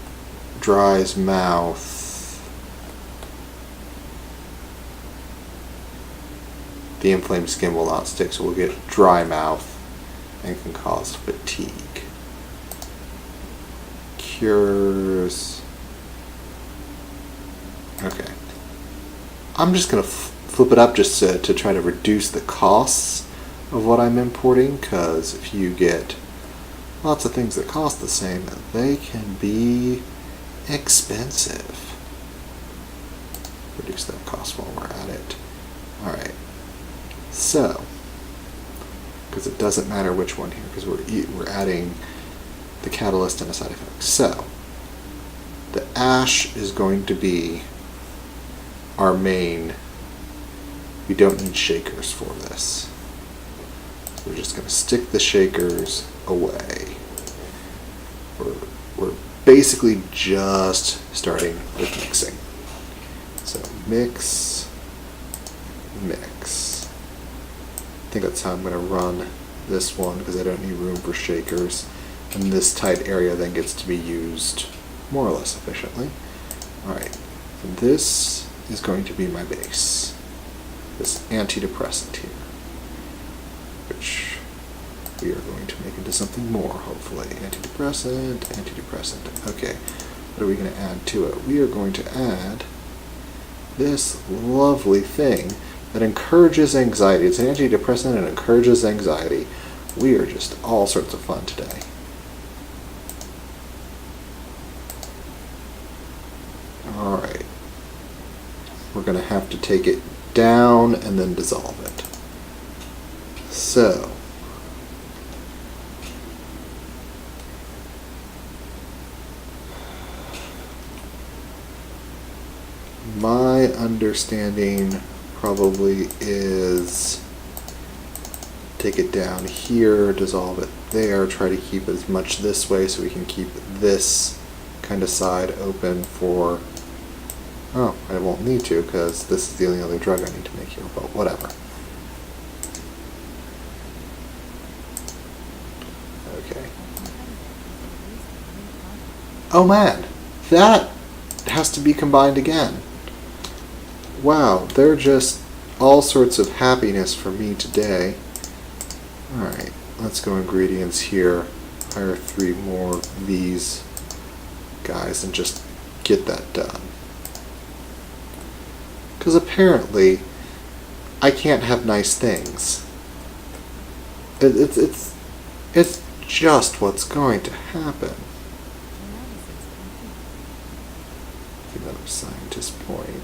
dries mouth. The inflamed skin will not stick, so we'll get dry mouth and can cause fatigue. Cures. Okay. I'm just going to flip it up just to try to reduce the costs of what I'm importing, because if you get lots of things that cost the same, they can be expensive. Reduce that cost while we're at it. Alright. So, because it doesn't matter which one here, because we're adding the catalyst and a side effect. So, the ash is going to be our main. We don't need shakers for this. So we're just going to stick the shakers away. We're basically just starting with mixing. So mix. I think that's how I'm going to run this one, because I don't need room for shakers. And this tight area then gets to be used more or less efficiently. Alright, so this is going to be my base. This antidepressant here, which we are going to make into something more, hopefully. Antidepressant. Okay, what are we going to add to it? We are going to add this lovely thing that encourages anxiety. It's an antidepressant and encourages anxiety. We are just all sorts of fun today. Alright. We're going to have to take it down and then dissolve it. So, my understanding probably is take it down here, dissolve it there, try to keep as much this way so we can keep this kind of side open for... Oh, I won't need to because this is the only other drug I need to make here, but whatever. Okay. Oh man, that has to be combined again. Wow, they're just all sorts of happiness for me today. Alright, let's go ingredients here. Hire 3 more of these guys and just get that done. Because apparently, I can't have nice things. It's just what's going to happen. Another scientist point.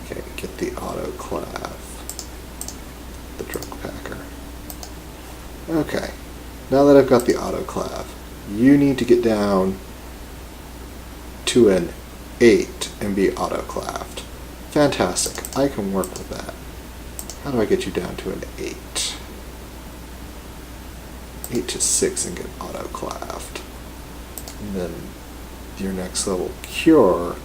Okay, get the autoclave. The drug packer. Okay, now that I've got the autoclave, you need to get down to an 8 and be autoclaved. Fantastic. I can work with that. How do I get you down to an 8? 8 to 6 and get autoclaved. And then your next level cure.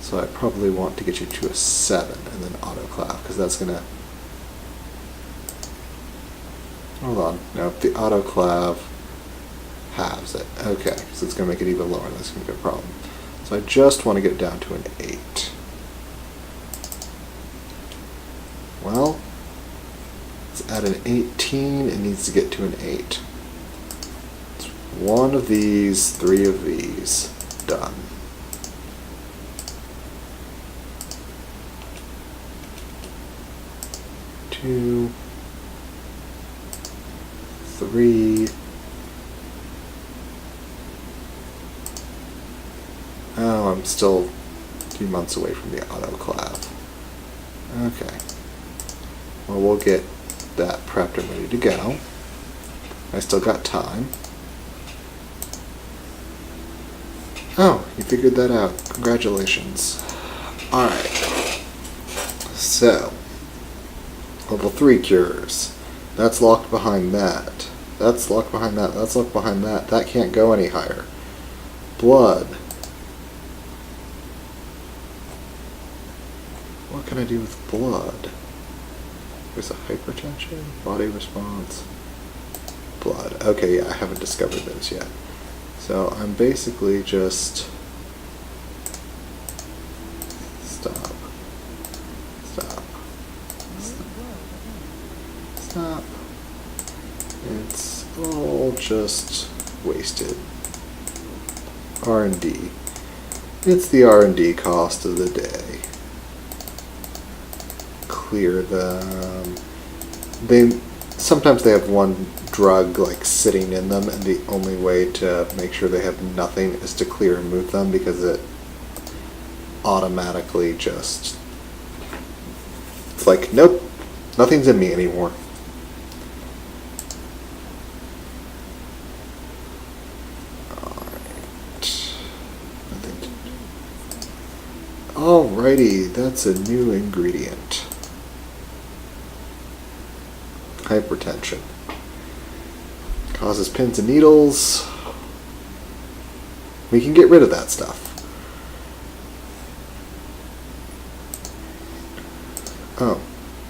So I probably want to get you to a 7 and then autoclave, because that's going to... Hold on. Nope, the autoclave halves it. Okay, so it's going to make it even lower. That's going to be a problem. So I just want to get it down to an 8. Well, it's at an 18. It needs to get to an 8. It's 1 of these, 3 of these. Done. Two, 3. Oh, I'm still a few months away from the autoclave. Okay. Well, we'll get that prepped and ready to go. I still got time. Oh, you figured that out. Congratulations. Alright. So, level 3 cures. That's locked behind that. That's locked behind that. That's locked behind that. That can't go any higher. Blood. What can I do with blood? There's a hypertension, body response, blood. Okay, yeah, I haven't discovered those yet. So I'm basically just... Stop. It's all just wasted. R&D. It's the R&D cost of the day. Clear them. Sometimes they have one drug like sitting in them, and the only way to make sure they have nothing is to clear and move them, because it automatically just... It's like, nope, nothing's in me anymore. Alrighty, that's a new ingredient. Hypertension. Causes pins and needles. We can get rid of that stuff. Oh,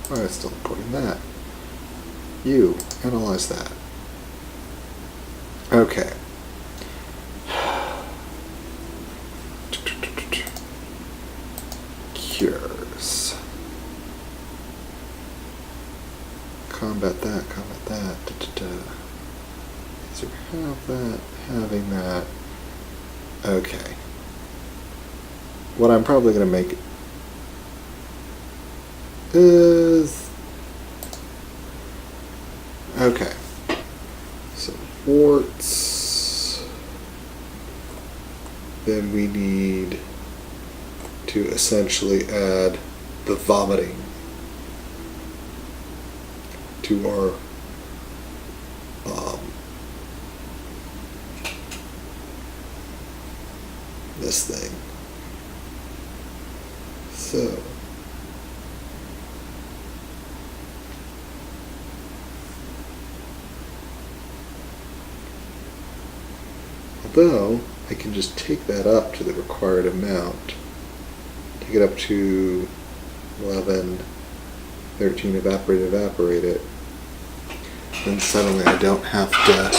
why am I still recording that? You, analyze that. Okay. Cures. Combat that, combat that. So have that, having that. Okay. What I'm probably going to make is... Okay. So warts. Then we need to essentially add the vomiting to our this thing. So Although, I can just take that up to the required amount. Take it up to 11, 13, evaporate it. Then suddenly I don't have to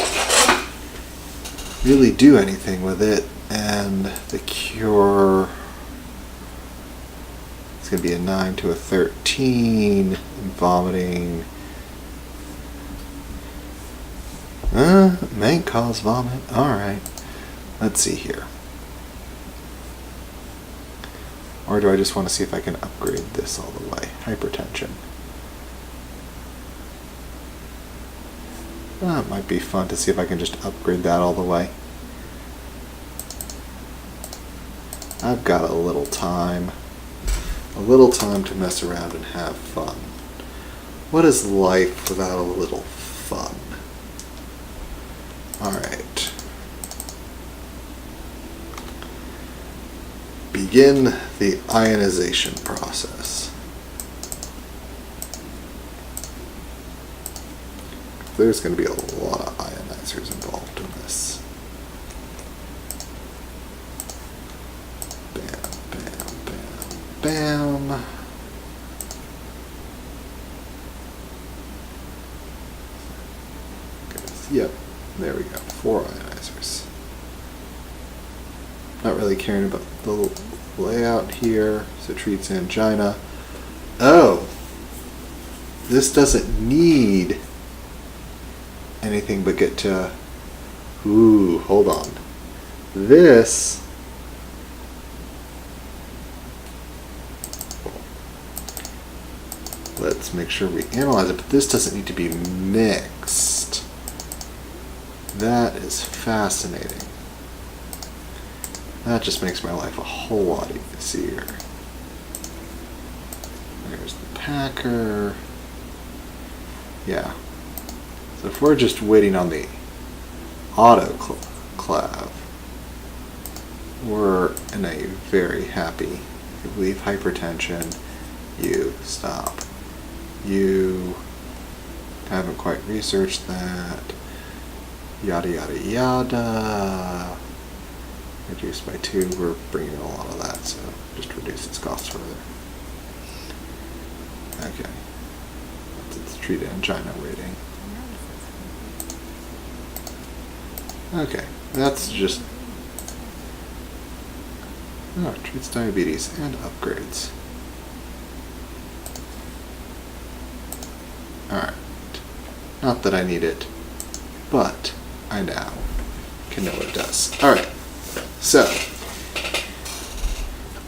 really do anything with it, and the cure is going to be a 9 to a 13, and vomiting. May cause vomit. Alright. Let's see here. Or do I just want to see if I can upgrade this all the way? Hypertension. It might be fun to see if I can just upgrade that all the way. I've got a little time. A little time to mess around and have fun. What is life without a little fun? Alright. Begin the ionization process. There's going to be a lot of ionizers involved in this. Bam, bam, bam, bam. Yep, there we go. 4 ionizers. Not really caring about the layout here. So it treats angina. Oh! This doesn't need anything but get to... Ooh, hold on. This... Let's make sure we analyze it, but this doesn't need to be mixed. That is fascinating. That just makes my life a whole lot easier. There's the packer. Yeah. So if we're just waiting on the autoclave, we're in a very happy. You leave hypertension, you stop. You haven't quite researched that. Yada yada yada. Reduced by 2, we're bringing a lot of that, so just reduce its cost further. Okay. That's its treated angina rating. Okay, that's just... Oh, it treats diabetes and upgrades. Alright. Not that I need it, but I now can know what it does. Alright. So,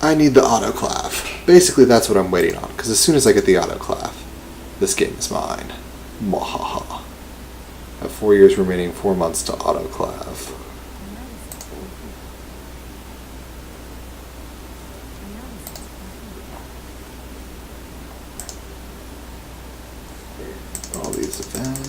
I need the autoclave. Basically, that's what I'm waiting on, because as soon as I get the autoclave, this game is mine. Mwahaha. I have 4 years remaining, 4 months to autoclave. All these events.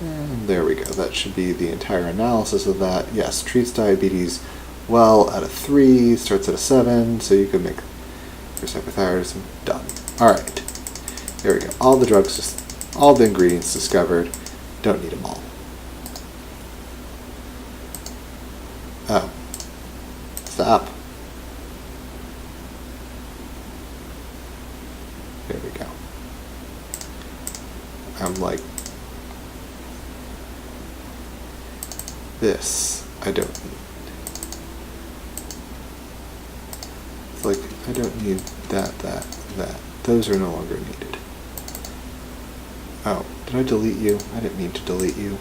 And there we go. That should be the entire analysis of that. Yes, treats diabetes well at a 3, starts at a 7, so you can make first hypothyroidism. Done. Alright. There we go. All the drugs, all the ingredients discovered. Don't need them all. Oh. Stop. There we go. I'm like, this I don't need. It's like, I don't need that. Those are no longer needed. Oh, did I delete you? I didn't mean to delete you.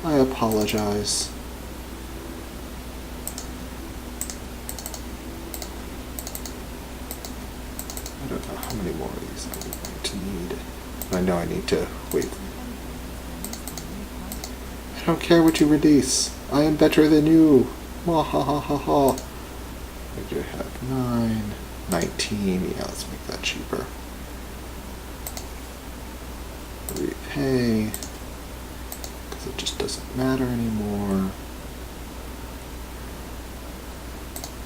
I apologize. I don't know how many more of these I'm going to need. I know I need to wait. I don't care what you release. I am better than you. Mwahahaha. I do have 9, 19. Yeah, let's make that cheaper. Repay. Because it just doesn't matter anymore.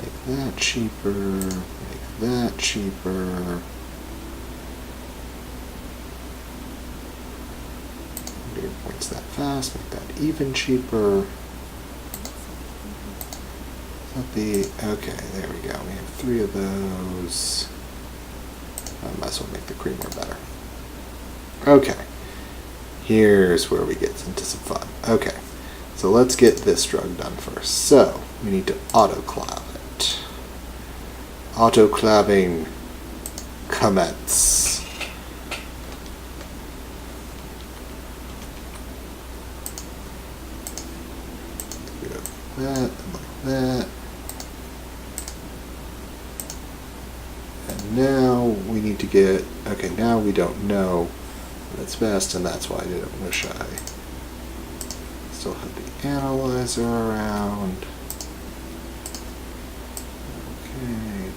Make that cheaper. Make that cheaper. Do points that fast, make that even cheaper. Okay, there we go. We have 3 of those. I might as well make the creamer better. Okay, here's where we get into some fun. Okay, so let's get this drug done first. So we need to autoclave it. Autoclaving commence. Like that, and like that. And now we need to get, okay, now we don't know what's best, and that's why I didn't wish I still had the analyzer around. Okay,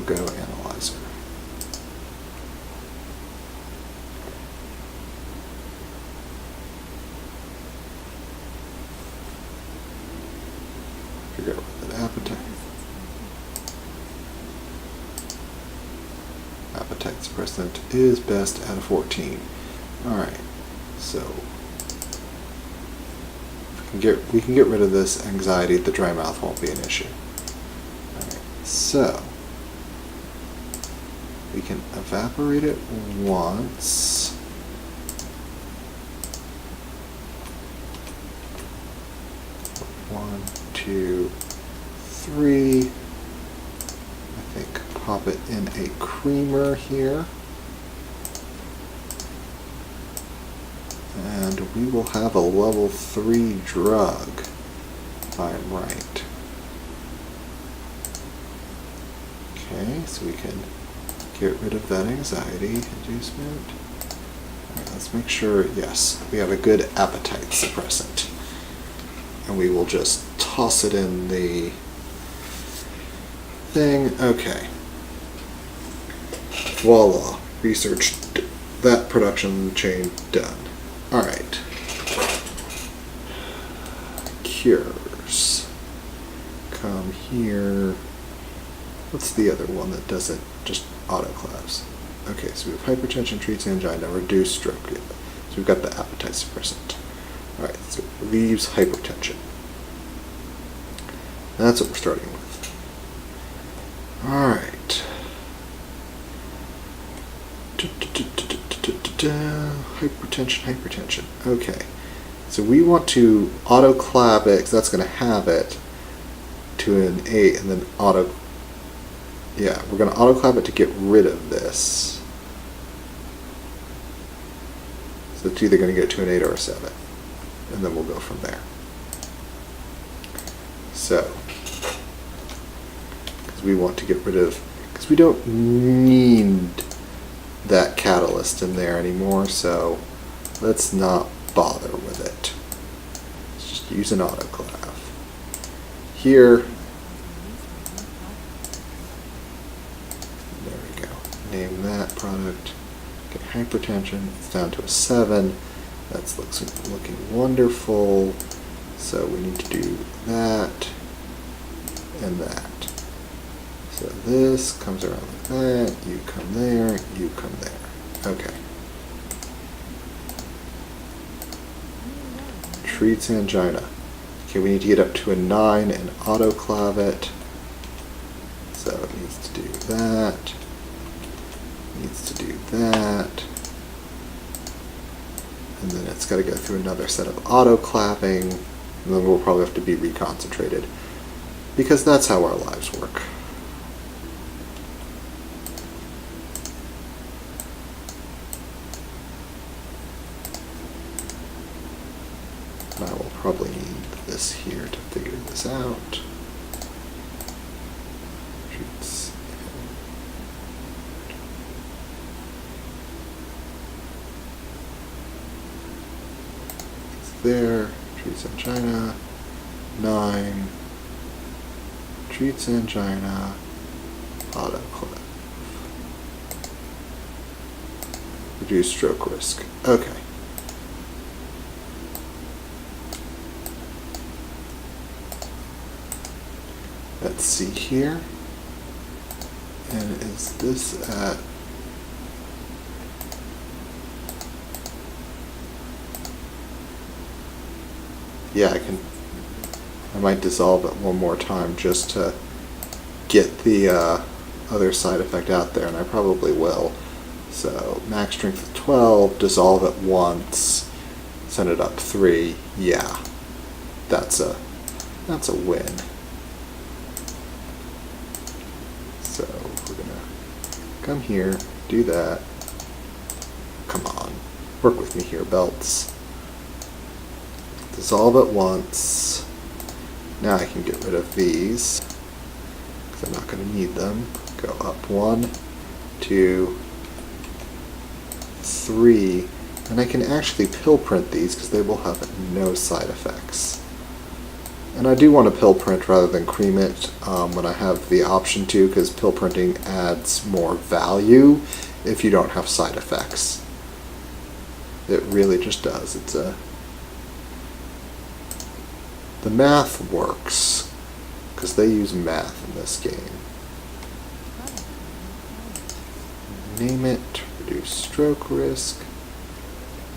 go analyzer. Figure out what that appetite suppressant is best out of 14. Alright, so we can get rid of this anxiety. The dry mouth won't be an issue. Alright, so we can evaporate it once. One, two, three. I think pop it in a creamer here. And we will have a level 3 drug, if I'm right. Okay, so we can get rid of that anxiety inducement. All right, let's make sure, yes, we have a good appetite suppressant. And we will just toss it in the thing. Okay. Voila. Research, that production chain done. Alright. Cures. Come here. What's the other one that doesn't just autoclaves? Okay, so we have hypertension, treats angina, reduce stroke. So we've got the appetite suppressant. Alright, so it relieves hypertension. That's what we're starting with. Alright. Hypertension. Okay. So we want to autoclave it, because that's going to have it, to an 8, and then yeah, we're going to autoclave it to get rid of this. So it's either going to get to an 8 or a 7. And then we'll go from there. So, because we want to get rid of, because we don't need that catalyst in there anymore, so let's not bother with it. Let's just use an autoclave. Here, there we go. Name that product. Get hypertension. It's down to a 7. That's looking wonderful. So we need to do that and that. So this comes around like that, you come there, you come there. Okay. Treats angina. Okay, we need to get up to a 9 and autoclave it. So it needs to do that. Needs to do that. And then it's got to go through another set of autoclaving. And then we'll probably have to be reconcentrated. Because that's how our lives work. I will probably need this here to figure this out. Treats there. Treats angina. 9. Treats angina. Autoclave. Reduce stroke risk. Okay. Let's see here. And is this at yeah, I might dissolve it one more time just to get the other side effect out there, and I probably will. So max strength of 12, dissolve it once, send it up 3. Yeah, that's a win. So we're gonna come here, do that. Come on, work with me here, belts. Dissolve it once. Now I can get rid of these, because I'm not going to need them. Go up 1, 2, 3, and I can actually pill print these because they will have no side effects. And I do want to pill print rather than cream it when I have the option to, because pill printing adds more value if you don't have side effects. It really just does. The math works, because they use math in this game. Name it, reduce stroke risk.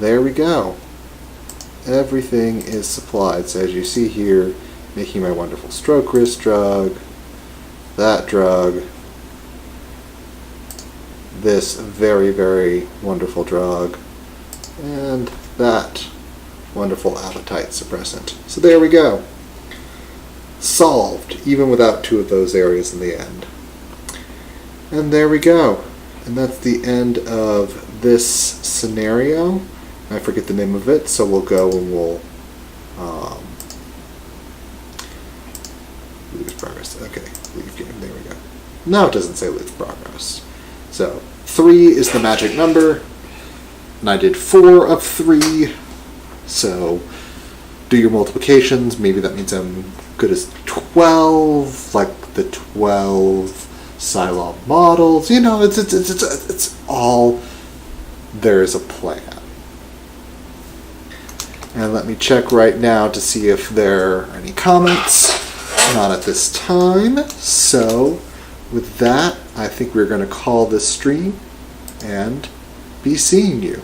There we go. Everything is supplied. So as you see here, making my wonderful stroke risk drug, that drug, this very, very wonderful drug, and that wonderful appetite suppressant. So there we go. Solved, even without 2 of those areas in the end. And there we go. And that's the end of this scenario. I forget the name of it, so we'll go and we'll lose progress. Okay, leave game. There we go. Now it doesn't say lose progress. So 3 is the magic number, and I did 4 of 3. So do your multiplications. Maybe that means I'm good as 12, like the 12 Cylon models. You know, it's all, there is a plan. And let me check right now to see if there are any comments. Not at this time. So with that, I think we're going to call this stream and be seeing you.